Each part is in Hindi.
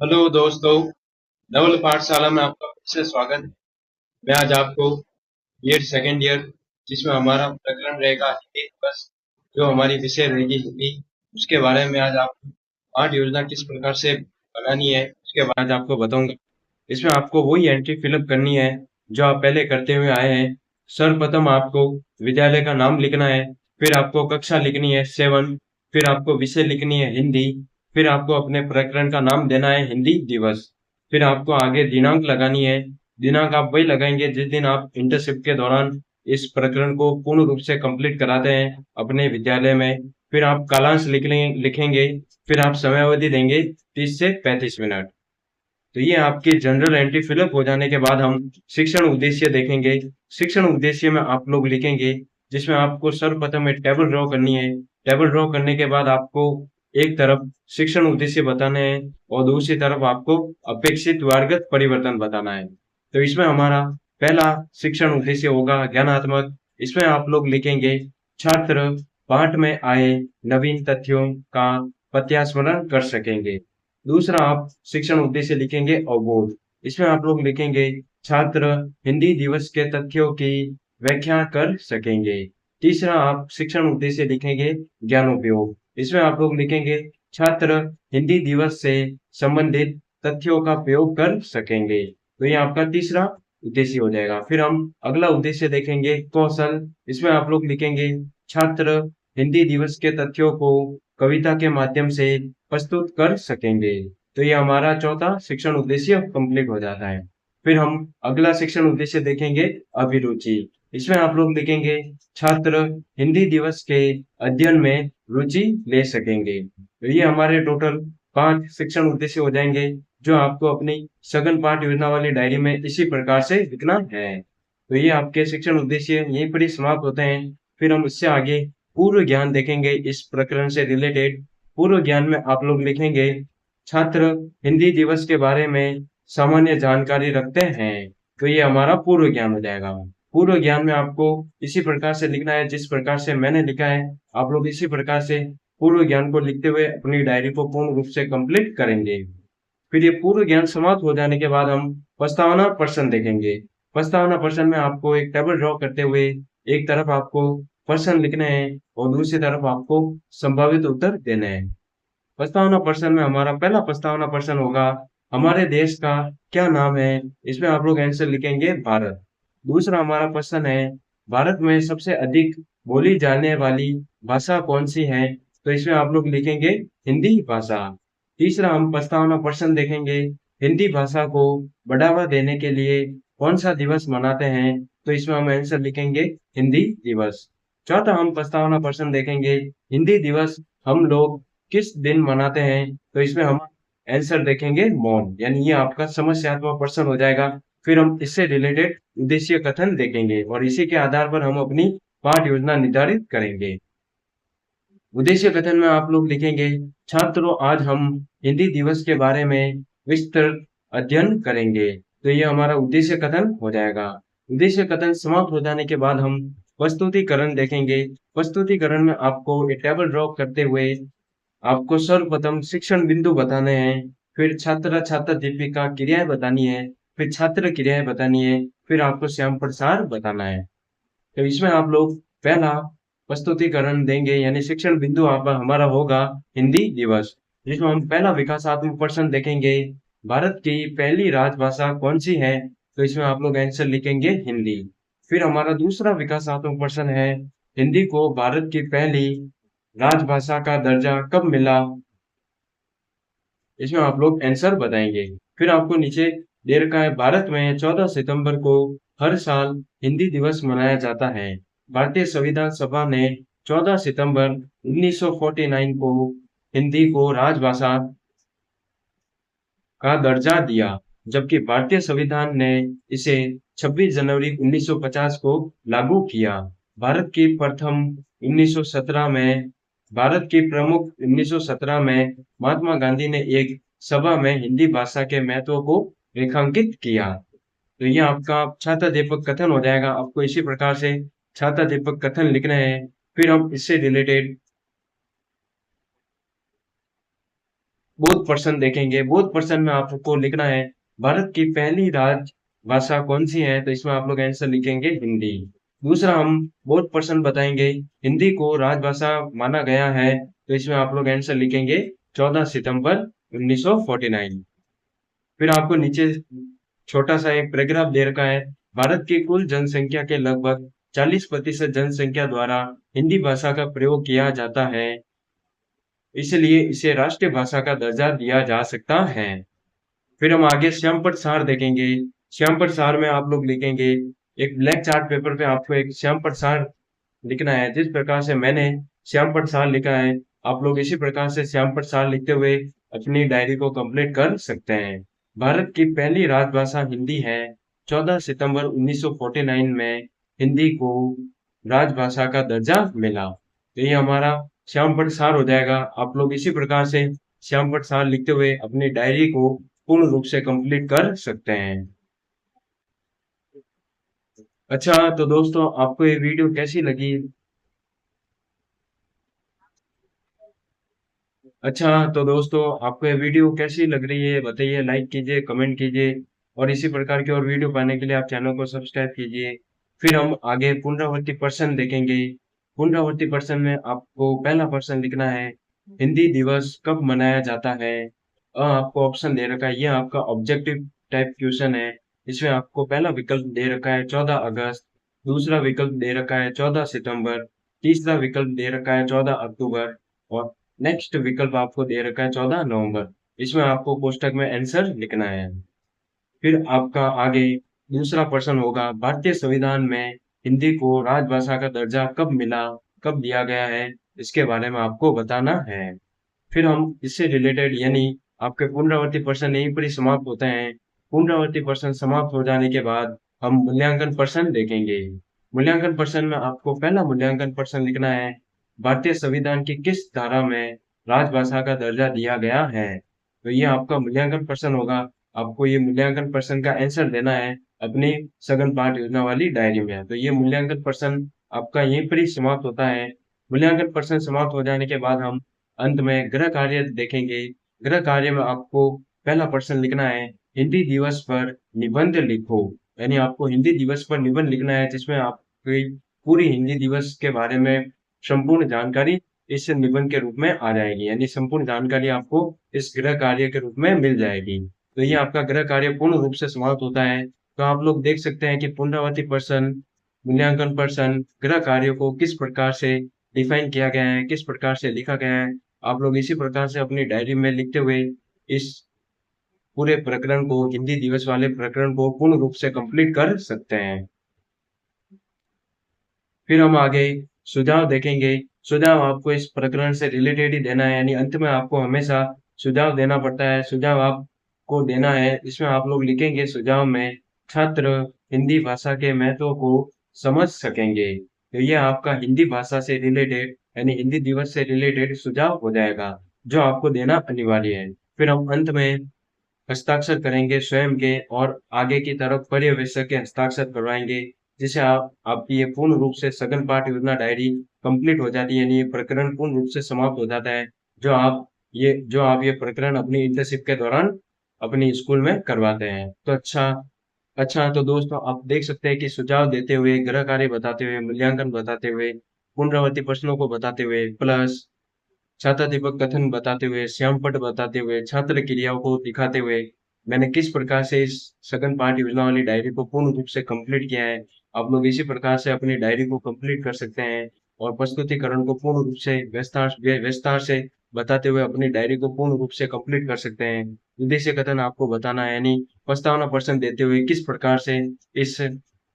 हेलो दोस्तों। नवल पाठशाला में आपका फिर से स्वागत है। मैं आज आपको बीएड सेकेंड ईयर जिसमें हमारा प्रकरण रहेगा हिंदी दिवस, जो हमारी विषय रहेगी हिंदी, उसके बारे में आज आपको पाठ योजना किस प्रकार से बनानी है उसके बारे में आज आपको बताऊंगा। इसमें आपको वही एंट्री फिलअप करनी है जो आप पहले करते हुए आए हैं। सर्वप्रथम आपको विद्यालय का नाम लिखना है, फिर आपको कक्षा लिखनी है 7, फिर आपको विषय लिखनी है हिंदी, फिर आपको अपने प्रकरण का नाम देना है हिंदी दिवस, फिर आपको आगे दिनांक लगानी है। दिनांक आप वही लगाएंगे जिस दिन आप इंटर्नशिप के दौरान इस प्रकरण को पूर्ण रूप से कंप्लीट कराते हैं अपने विद्यालय में। फिर आप कालांश लिखेंगे, फिर आप समय अवधि देंगे 30 से 35 मिनट। तो ये आपकी जनरल एंट्री फिलअप हो जाने के बाद हम शिक्षण उद्देश्य देखेंगे। शिक्षण उद्देश्य में आप लोग लिखेंगे, जिसमें आपको सर्वप्रथम एक टेबल ड्रॉ करनी है। टेबल ड्रॉ करने के बाद आपको एक तरफ शिक्षण उद्देश्य बताने हैं और दूसरी तरफ आपको अपेक्षित वर्गत परिवर्तन बताना है। तो इसमें हमारा पहला शिक्षण उद्देश्य होगा ज्ञानात्मक। इसमें आप लोग लिखेंगे, छात्र पाठ में आए नवीन तथ्यों का प्रत्यास्मरण कर सकेंगे। दूसरा आप शिक्षण उद्देश्य लिखेंगे अवबोध। इसमें आप लोग लिखेंगे, छात्र हिंदी दिवस के तथ्यों की व्याख्या कर सकेंगे। तीसरा आप शिक्षण उद्देश्य लिखेंगे ज्ञानोपयोग। इसमें आप लोग लिखेंगे, छात्र हिंदी दिवस से संबंधित तथ्यों का प्रयोग कर सकेंगे। तो ये आपका तीसरा उद्देश्य हो जाएगा। फिर हम अगला उद्देश्य देखेंगे कौशल। इसमें आप लोग लिखेंगे, छात्र हिंदी दिवस के तथ्यों को कविता के माध्यम से प्रस्तुत कर सकेंगे। तो ये हमारा चौथा शिक्षण उद्देश्य कंप्लीट हो जाता है। फिर हम अगला शिक्षण उद्देश्य देखेंगे अभिरुचि। इसमें आप लोग लिखेंगे, छात्र हिंदी दिवस के अध्ययन में रुचि ले सकेंगे। तो ये हमारे टोटल 5 शिक्षण उद्देश्य हो जाएंगे, जो आपको अपनी सघन पाठ योजना वाली डायरी में इसी प्रकार से लिखना है। तो ये आपके शिक्षण उद्देश्य यहीं पर ही समाप्त होते हैं। फिर हम इससे आगे पूर्व ज्ञान देखेंगे। इस प्रकरण से रिलेटेड पूर्व ज्ञान में आप लोग लिखेंगे, छात्र हिंदी दिवस के बारे में सामान्य जानकारी रखते हैं। तो ये हमारा पूर्व ज्ञान हो जाएगा। पूर्व ज्ञान में आपको इसी प्रकार से लिखना है जिस प्रकार से मैंने लिखा है। आप लोग इसी प्रकार से पूर्व ज्ञान को लिखते हुए अपनी डायरी को पूर्ण रूप से कंप्लीट करेंगे। फिर ये पूर्व ज्ञान समाप्त हो जाने के बाद हम प्रस्तावना प्रश्न देखेंगे। प्रस्तावना प्रश्न में आपको एक टेबल ड्रॉ करते हुए एक तरफ आपको प्रश्न लिखने हैं और दूसरी तरफ आपको संभावित उत्तर देने हैं। प्रस्तावना प्रश्न में हमारा पहला प्रस्तावना प्रश्न होगा, हमारे देश का क्या नाम है? इसमें आप लोग आंसर लिखेंगे भारत। दूसरा हमारा प्रश्न है, भारत में सबसे अधिक बोली जाने वाली भाषा कौन सी है? तो इसमें आप लोग लिखेंगे हिंदी भाषा। तीसरा हम प्रस्तावना प्रश्न देखेंगे, हिंदी भाषा को बढ़ावा देने के लिए कौन सा दिवस मनाते हैं? तो इसमें हम आंसर लिखेंगे हिंदी दिवस। चौथा हम प्रस्तावना प्रश्न देखेंगे, हिंदी दिवस हम लोग किस दिन मनाते हैं? तो इसमें हम आंसर देखेंगे मौन, यानी ये आपका समस्यात्मक प्रश्न हो जाएगा। फिर हम इससे रिलेटेड उद्देश्य कथन देखेंगे और इसी के आधार पर हम अपनी पाठ योजना निर्धारित करेंगे। उद्देश्य कथन में आप लोग लिखेंगे, छात्रों आज हम हिंदी दिवस के बारे में विस्तृत अध्ययन करेंगे। तो ये हमारा उद्देश्य कथन हो जाएगा। उद्देश्य कथन समाप्त हो जाने के बाद हम प्रस्तुतिकरण देखेंगे। प्रस्तुतिकरण में आपको एक टेबल ड्रॉ करते हुए आपको सर्वप्रथम शिक्षण बिंदु बताने हैं, फिर छात्र छात्र दीपिका क्रियाएं बतानी है, फिर छात्र क्रियाएं बतानी है, फिर आपको श्याम प्रसार बताना है। तो इसमें आप लोग पहला प्रस्तुतिकरण देंगे, यानी शिक्षण बिंदु आप हमारा होगा हिंदी दिवस, जिसमें हम पहला विकासात्मक प्रश्न देखेंगे, भारत की पहली राजभाषा कौन सी है? तो इसमें आप लोग आंसर लिखेंगे हिंदी। फिर हमारा दूसरा विकासात्मक प्रश्न है, हिंदी को भारत की पहली राजभाषा का दर्जा कब मिला? इसमें आप लोग आंसर बताएंगे। फिर आपको नीचे दे रखा है, भारत में 14 सितंबर को हर साल हिंदी दिवस मनाया जाता है। भारतीय संविधान सभा ने 14 सितंबर 1949 को हिंदी को राजभाषा का दर्जा दिया, जबकि भारतीय संविधान ने इसे 26 जनवरी 1950 को लागू किया। भारत की प्रथम 1917 में भारत की प्रमुख 1917 में महात्मा गांधी ने एक सभा में हिंदी भाषा के महत्व को रेखांकित किया। तो ये आपका छात्राध्यापक कथन हो जाएगा। आपको इसी प्रकार से छात्राध्यापक कथन लिखना है। फिर हम इससे रिलेटेड बोध प्रश्न देखेंगे। बोध प्रश्न में आपको लिखना है भारत की पहली राजभाषा कौन सी है, तो इसमें आप लोग आंसर लिखेंगे हिंदी। दूसरा हम बोध प्रश्न बताएंगे हिंदी को राजभाषा माना गया है, तो इसमें आप लोग आंसर लिखेंगे 14 सितंबर 1949। फिर आपको नीचे छोटा सा एक पैराग्राफ दे रखा है, भारत की कुल जनसंख्या के लगभग 40% जनसंख्या द्वारा हिंदी भाषा का प्रयोग किया जाता है, इसलिए इसे राष्ट्रीय भाषा का दर्जा दिया जा सकता है। फिर हम आगे श्यामपट सार देखेंगे। श्यामपट सार में आप लोग लिखेंगे, एक ब्लैक चार्ट पेपर पे आपको एक श्यामपट सार लिखना है। जिस प्रकार से मैंने श्यामपट सार लिखा है, आप लोग इसी प्रकार से श्यामपट सार लिखते हुए अपनी डायरी को कंप्लीट कर सकते हैं। भारत की पहली राजभाषा हिंदी है। 14 सितंबर 1949 में हिंदी को राजभाषा का दर्जा मिला। तो ये हमारा श्यामपट सार हो जाएगा। आप लोग इसी प्रकार से श्यामपट सार लिखते हुए अपनी डायरी को पूर्ण रूप से कंप्लीट कर सकते हैं। अच्छा तो दोस्तों, आपको ये वीडियो कैसी लगी? अच्छा तो दोस्तों, आपको ये वीडियो कैसी लग रही है बताइए, लाइक कीजिए, कमेंट कीजिए, और इसी प्रकार की और वीडियो पाने के लिए आप चैनल को सब्सक्राइब कीजिए। फिर हम आगे पुनरावृत्ति प्रश्न देखेंगे। पुनरावृत्ति प्रश्न में आपको पहला प्रश्न लिखना है, हिंदी दिवस कब मनाया जाता है? आपको ऑप्शन दे रखा है, यह आपका ऑब्जेक्टिव टाइप क्वेश्चन है। इसमें आपको पहला विकल्प दे रखा है 14 अगस्त, दूसरा विकल्प दे रखा है 14 सितंबर, तीसरा विकल्प दे रखा है 14 अक्टूबर, और नेक्स्ट विकल्प आपको दे रखा है 14 नवंबर। इसमें आपको कोष्टक में आंसर लिखना है। फिर आपका आगे दूसरा प्रश्न होगा, भारतीय संविधान में हिंदी को राजभाषा का दर्जा कब मिला, कब दिया गया है, इसके बारे में आपको बताना है। फिर हम इससे रिलेटेड यानी आपके पुनरावृत्ति प्रश्न यहीं पर ही समाप्त होते हैं। पुनरावृत्ति प्रश्न समाप्त हो जाने के बाद हम मूल्यांकन प्रश्न देखेंगे। मूल्यांकन प्रश्न में आपको पहला मूल्यांकन प्रश्न लिखना है, भारतीय संविधान की किस धारा में राजभाषा का दर्जा दिया गया है? तो ये आपका मूल्यांकन प्रश्न होगा। आपको ये मूल्यांकन प्रश्न का आंसर देना है अपनी सघन पाठ योजना वाली डायरी में। तो ये मूल्यांकन प्रश्न आपका यहीं पर ही समाप्त होता है। मूल्यांकन प्रश्न समाप्त हो जाने के बाद हम अंत में गृह कार्य देखेंगे। गृह कार्य में आपको पहला प्रश्न लिखना है, हिंदी दिवस पर निबंध लिखो। यानी आपको हिंदी दिवस पर निबंध लिखना है, जिसमें आपकी पूरी हिंदी दिवस के बारे में संपूर्ण जानकारी इस निबंध के रूप में आ जाएगी। यानी संपूर्ण जानकारी आपको इस गृह कार्य के रूप में मिल जाएगी। तो ये आपका गृह कार्य पूर्ण रूप से समाप्त होता है। तो आप लोग देख सकते हैं कि पुनरावृत्ति प्रश्न, मूल्यांकन प्रश्न, गृह कार्य को किस प्रकार से डिफाइन किया गया है, किस प्रकार से लिखा गया है। आप लोग इसी प्रकार से अपनी डायरी में लिखते हुए इस पूरे प्रकरण को, हिंदी दिवस वाले प्रकरण को पूर्ण रूप से कंप्लीट कर सकते हैं। फिर हम आगे सुझाव देखेंगे। सुझाव आपको इस प्रकरण से रिलेटेड ही देना है, यानी अंत में आपको हमेशा सुझाव देना पड़ता है। सुझाव आपको देना है, इसमें आप लोग लिखेंगे सुझाव में, छात्र हिंदी भाषा के महत्व को समझ सकेंगे। तो ये आपका हिंदी भाषा से रिलेटेड यानी हिंदी दिवस से रिलेटेड सुझाव हो जाएगा, जो आपको देना अनिवार्य है। फिर हम अंत में हस्ताक्षर करेंगे स्वयं के, और आगे की तरफ पर्यवेक्षक के हस्ताक्षर करवाएंगे, जिसे आपकी ये पूर्ण रूप से सघन पाठ योजना डायरी कंप्लीट हो जाती है। यानी ये प्रकरण पूर्ण रूप से समाप्त हो जाता है, जो आप ये प्रकरण अपनी इंटर्नशिप के दौरान अपनी स्कूल में करवाते हैं। तो अच्छा तो दोस्तों, आप देख सकते हैं कि सुझाव देते हुए, गृह कार्य बताते हुए, मूल्यांकन बताते हुए, पुनरावृत्ति प्रश्नों को बताते हुए, प्लस छात्राध्यापक कथन बताते हुए, श्यामपट्ट बताते हुए, छात्र क्रियाओं को दिखाते हुए, मैंने किस प्रकार से इस सघन पाठ योजना वाली डायरी को पूर्ण रूप से कंप्लीट किया है। आप लोग इसी प्रकार से अपनी डायरी को कंप्लीट कर सकते हैं, और प्रस्तुतिकरण को पूर्ण रूप से विस्तार से बताते हुए अपनी डायरी को पूर्ण रूप से कंप्लीट कर सकते हैं। उद्देश्य कथन आपको बताना है, यानी प्रस्तावना प्रश्न देते हुए किस प्रकार से इस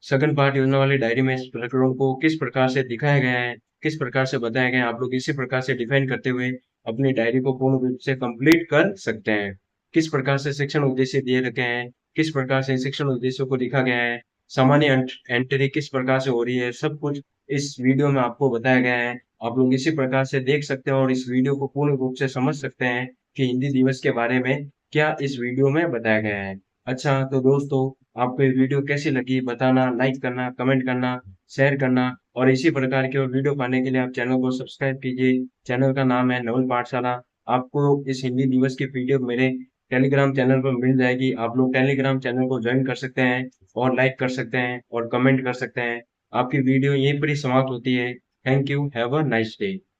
सघन पाठ योजना वाली डायरी में इस प्रकरण को किस प्रकार से दिखाया गया है, किस प्रकार से बताया गया है, आप लोग इसी प्रकार से डिफाइन करते हुए अपनी डायरी को पूर्ण रूप से कंप्लीट कर सकते हैं। किस प्रकार से शिक्षण उद्देश्य दिए रखे हैं, किस प्रकार से शिक्षण उद्देश्यों को लिखा गया है, सामान्य एंट्री किस प्रकार से हो रही है, सब कुछ इस वीडियो में आपको बताया गया है। आप लोग इसी प्रकार से देख सकते हैं और इस वीडियो को पूर्ण रूप से समझ सकते हैं कि हिंदी दिवस के बारे में क्या इस वीडियो में बताया गया है। अच्छा तो दोस्तों, आपको ये वीडियो कैसी लगी बताना, लाइक करना, कमेंट करना, शेयर करना, और इसी प्रकार के और वीडियो पाने के लिए आप चैनल को सब्सक्राइब कीजिए। चैनल का नाम है नवल पाठशाला। आपको इस हिंदी दिवस की वीडियो मेरे टेलीग्राम चैनल पर मिल जाएगी। आप लोग टेलीग्राम चैनल को ज्वाइन कर सकते हैं और लाइक कर सकते हैं और कमेंट कर सकते हैं। आपकी वीडियो यहीं पर ही समाप्त होती है। Thank you, have a nice day.